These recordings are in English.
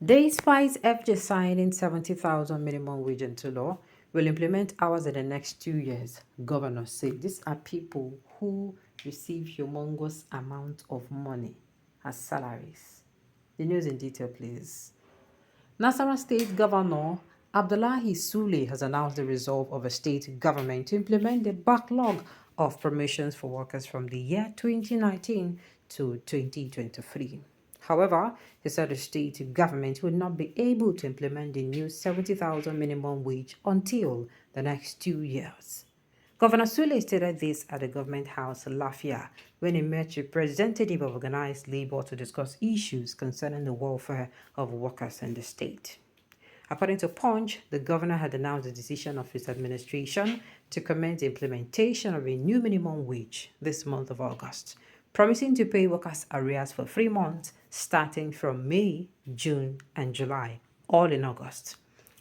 Despite FJ signing 70,000 minimum wage into law, will implement hours in the next 2 years, governors say these are people who receive humongous amount of money as salaries. The news in detail, please. Nasarawa State Governor Abdullahi Sule has announced the resolve of a state government to implement the backlog of promotions for workers from the year 2019 to 2023. However, he said the state government would not be able to implement the new 70,000 minimum wage until the next 2 years. Governor Sule stated this at the Government House, Lafia, when he met with representative of organized labor to discuss issues concerning the welfare of workers in the state. According to Punch, the governor had announced the decision of his administration to commence the implementation of a new minimum wage this month of August, promising to pay workers arrears for 3 months starting from May, June, and July, all in August.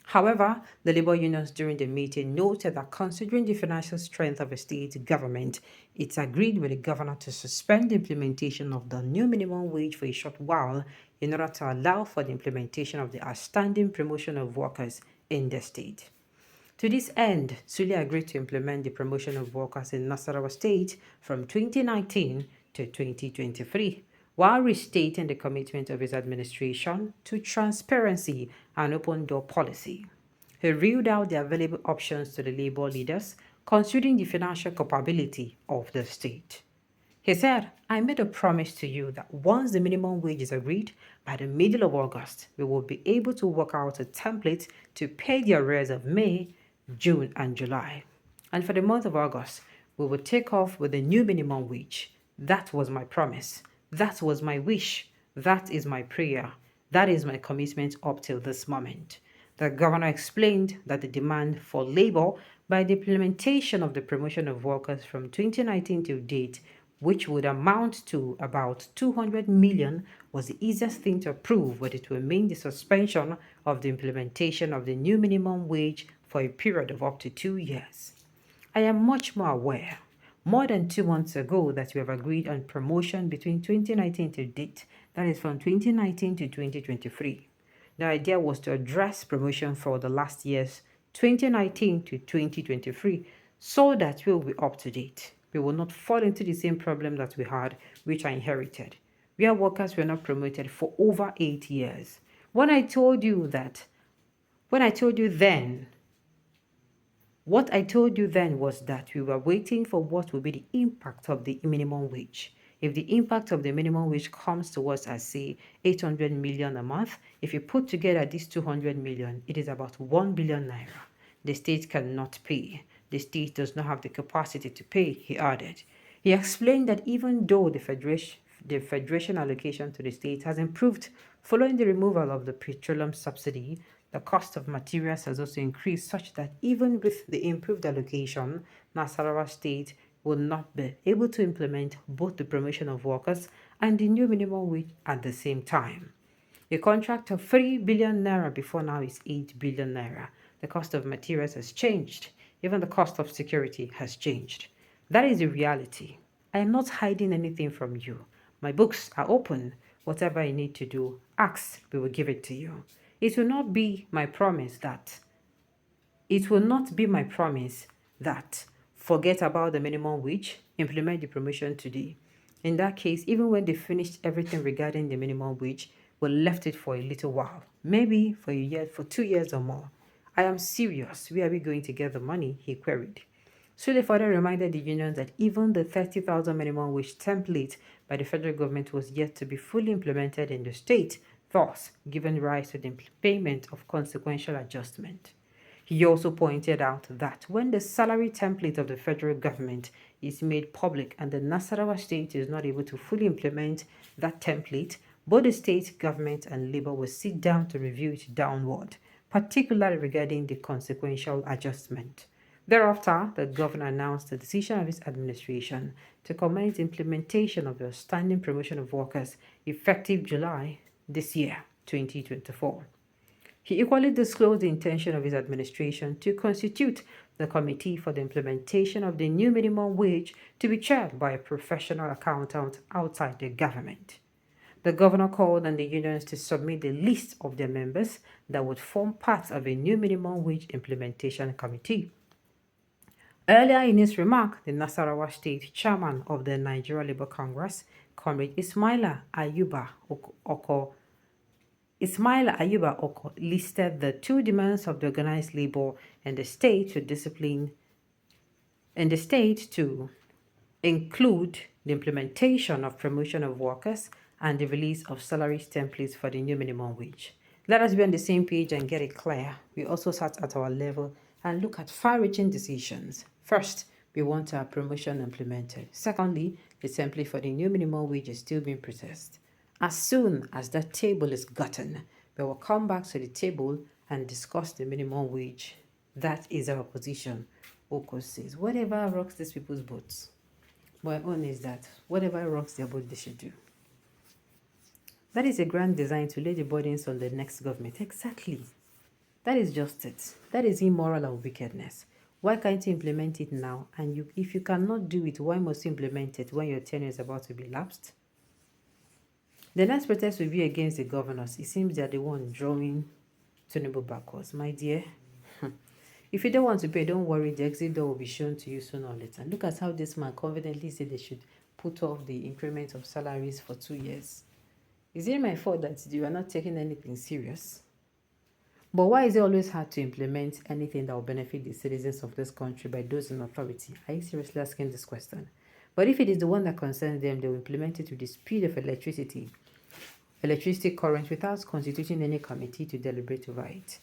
However, the labor unions during the meeting noted that considering the financial strength of a state government, it agreed with the governor to suspend the implementation of the new minimum wage for a short while in order to allow for the implementation of the outstanding promotion of workers in the state. To this end, Sule agreed to implement the promotion of workers in Nasarawa State from 2019 to 2023, while restating the commitment of his administration to transparency and open door policy. He reeled out the available options to the labor leaders, considering the financial capability of the state. He said, I made a promise to you that once the minimum wage is agreed, by the middle of August, we will be able to work out a template to pay the arrears of May, June, and July. And for the month of August, we will take off with the new minimum wage. That was my promise. That was my wish. That is my prayer. That is my commitment up till this moment. The governor explained that the demand for labor by the implementation of the promotion of workers from 2019 to date, which would amount to about 200 million, was the easiest thing to approve, but it will mean the suspension of the implementation of the new minimum wage for a period of up to 2 years. I am much more aware, more than 2 months ago, that we have agreed on promotion between 2019 to date, that is from 2019 to 2023. The idea was to address promotion for the last years, 2019 to 2023, so that we'll be up to date. We will not fall into the same problem that we had, which I inherited, where workers were not promoted for over 8 years. When I told you then, what I told you then was that we were waiting for what will be the impact of the minimum wage. If the impact of the minimum wage comes to us as, say, 800 million a month, if you put together these 200 million, it is about 1 billion naira. The state cannot pay. The state does not have the capacity to pay, he added. He explained that even though the federation allocation to the state has improved following the removal of the petroleum subsidy, the cost of materials has also increased, such that even with the improved allocation, Nasarawa State will not be able to implement both the promotion of workers and the new minimum wage at the same time. A contract of 3 billion naira before now is 8 billion naira. The cost of materials has changed. Even the cost of security has changed. That is the reality. I am not hiding anything from you. My books are open. Whatever you need to do, ask, we will give it to you. It will not be my promise that forget about the minimum wage, implement the promotion today. In that case, even when they finished everything regarding the minimum wage, we left it for a little while, maybe for a year, for 2 years or more. I am serious. Where are we going to get the money? He queried. Sule further reminded the unions that even the 30,000 minimum wage template by the federal government was yet to be fully implemented in the state, thus giving rise to the payment of consequential adjustment. He also pointed out that when the salary template of the federal government is made public and the Nasarawa state is not able to fully implement that template, both the state government and labor will sit down to review it downward, particularly regarding the consequential adjustment. Thereafter, the governor announced the decision of his administration to commence implementation of the standing promotion of workers effective July this year, 2024. He equally disclosed the intention of his administration to constitute the committee for the implementation of the new minimum wage to be chaired by a professional accountant outside the government. The governor called on the unions to submit the list of their members that would form part of a new minimum wage implementation committee. Earlier in his remark, the Nasarawa State Chairman of the Nigeria Labour Congress, Comrade Ismaila Ayuba Oko listed the two demands of the organized labor and the state to include the implementation of promotion of workers and the release of salary templates for the new minimum wage. Let us be on the same page and get it clear. We also sat at our level and look at far-reaching decisions. First, we want our promotion implemented. Secondly, the template for the new minimum wage is still being processed. As soon as that table is gotten, we will come back to the table and discuss the minimum wage. That is our position. Oko says, whatever rocks these people's boats. My own is that whatever rocks their boat, they should do. That is a grand design to lay the burdens on the next government. Exactly. That is just it. That is immoral and wickedness. Why can't you implement it now? And if you cannot do it, why must you implement it when your tenure is about to be lapsed? The next protest will be against the governors. It seems they are the one drawing Tinubu backwards. My dear, if you don't want to pay, don't worry. The exit door will be shown to you sooner or later. Look at how this man confidently said they should put off the increment of salaries for 2 years. Is it my fault that you are not taking anything serious? But why is it always hard to implement anything that will benefit the citizens of this country by those in authority? Are you seriously asking this question? But if it is the one that concerns them, they will implement it with the speed of electricity current without constituting any committee to deliberate over it.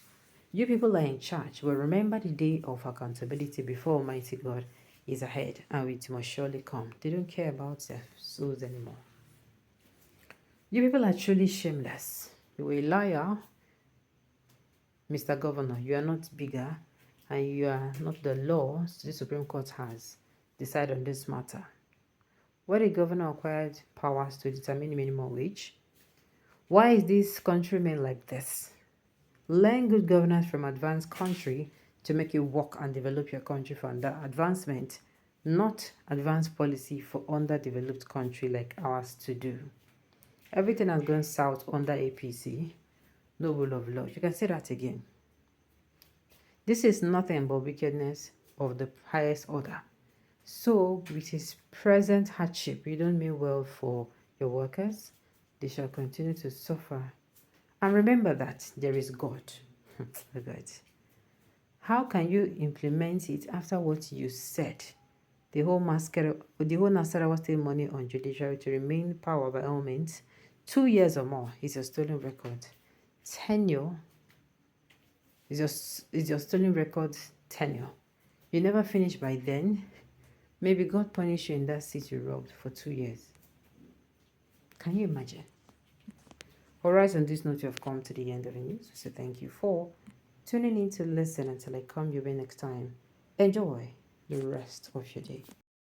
You people are in charge. Well, remember the day of accountability before Almighty God is ahead, and it must surely come. They don't care about their souls anymore. You people are truly shameless. You are a liar, Mr. Governor. You are not bigger, and you are not the law the Supreme Court has decided on this matter. Why the governor acquired powers to determine minimum wage? Why is this country made like this? Learn good governance from advanced country to make you work and develop your country for advancement, not advanced policy for underdeveloped country like ours to do. Everything has gone south under APC. No rule of law. You can say that again. This is nothing but wickedness of the highest order. So, with his present hardship, you don't mean well for your workers. They shall continue to suffer. And remember that there is God. God. How can you implement it after what you said? The whole Nasarawa State money on judiciary to remain power by all means 2 years or more is your stolen record. Tenure is your stolen record tenure. You never finish by then. Maybe God punish you in that seat you robbed for 2 years. Can you imagine? Alright, on this note, you have come to the end of the news. So thank you for tuning in to listen until I come your way next time. Enjoy the rest of your day.